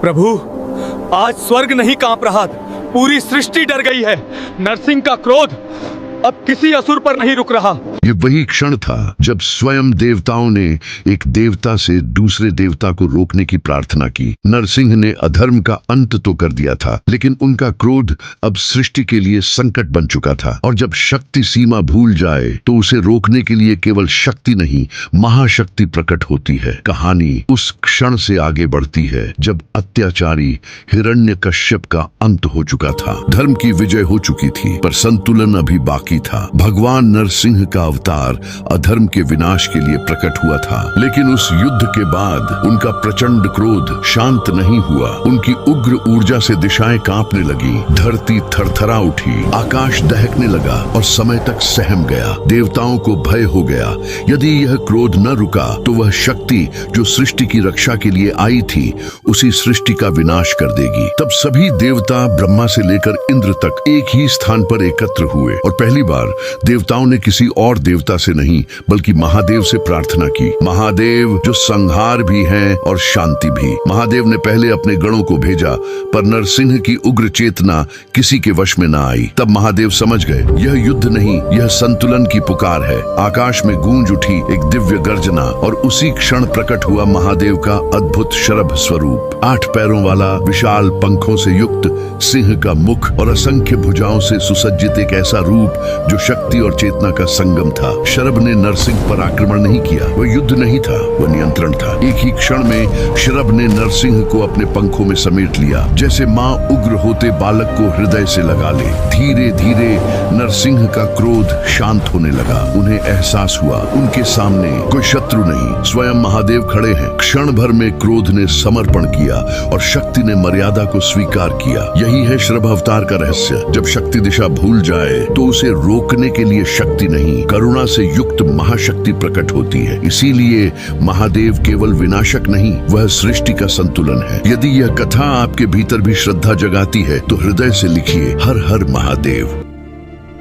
प्रभु, आज स्वर्ग नहीं कांप रहा, पूरी सृष्टि डर गई है। नरसिंह का क्रोध अब किसी असुर पर नहीं रुक रहा। ये वही क्षण था जब स्वयं देवताओं ने एक देवता से दूसरे देवता को रोकने की प्रार्थना की। नरसिंह ने अधर्म का अंत तो कर दिया था, लेकिन उनका क्रोध अब सृष्टि के लिए संकट बन चुका था। और जब शक्ति सीमा भूल जाए तो उसे रोकने के लिए केवल शक्ति नहीं, महाशक्ति प्रकट होती है। कहानी उस क्षण से आगे बढ़ती है जब अत्याचारी हिरण्यकश्यप का अंत हो चुका था। धर्म की विजय हो चुकी थी, पर संतुलन अभी बाकी था। भगवान नरसिंह का अवतार अधर्म के विनाश के लिए प्रकट हुआ था, लेकिन उस युद्ध के बाद उनका प्रचंड क्रोध शांत नहीं हुआ। उनकी उग्र ऊर्जा से दिशाएं कांपने लगी, धरती थरथरा उठी, आकाश दहकने लगा और समय तक सहम गया। देवताओं को भय हो गया, यदि यह क्रोध न रुका तो वह शक्ति जो सृष्टि की रक्षा के लिए आई थी उसी सृष्टि का विनाश कर देगी। तब सभी देवता ब्रह्मा से लेकर इंद्र तक एक ही स्थान पर एकत्र हुए और पहली बार देवताओं ने किसी और देवता से नहीं बल्कि महादेव से प्रार्थना की। महादेव जो संहार भी हैं और शांति भी। महादेव ने पहले अपने गणों को भेजा, पर नरसिंह की उग्र चेतना किसी के वश में न आई। तब महादेव समझ गए, यह युद्ध नहीं, यह संतुलन की पुकार है। आकाश में गूंज उठी एक दिव्य गर्जना और उसी क्षण प्रकट हुआ महादेव का अद्भुत शरभ स्वरूप। 8 पैरों वाला, विशाल पंखों से युक्त सिंह का मुख और असंख्य भुजाओं से सुसज्जित एक ऐसा रूप जो शक्ति और चेतना का संगम था। शरभ ने नरसिंह पर आक्रमण नहीं किया, वह युद्ध नहीं था, वह नियंत्रण था। एक ही क्षण में शरभ ने नरसिंह को अपने पंखों में समेट लिया, जैसे माँ उग्र होते बालक को हृदय से लगा ले। धीरे धीरे नरसिंह का क्रोध शांत होने लगा। उन्हें एहसास हुआ उनके सामने कोई शत्रु नहीं, स्वयं महादेव खड़े हैं। क्षण भर में क्रोध ने समर्पण किया और शक्ति ने मर्यादा को स्वीकार किया। यही है शरभ अवतार का रहस्य। जब शक्ति दिशा भूल जाए तो उसे रोकने के लिए शक्ति नहीं, करुणा से युक्त महाशक्ति प्रकट होती है। इसीलिए महादेव केवल विनाशक नहीं, वह सृष्टि का संतुलन है। यदि यह कथा आपके भीतर भी श्रद्धा जगाती है तो हृदय से लिखिए, हर हर महादेव।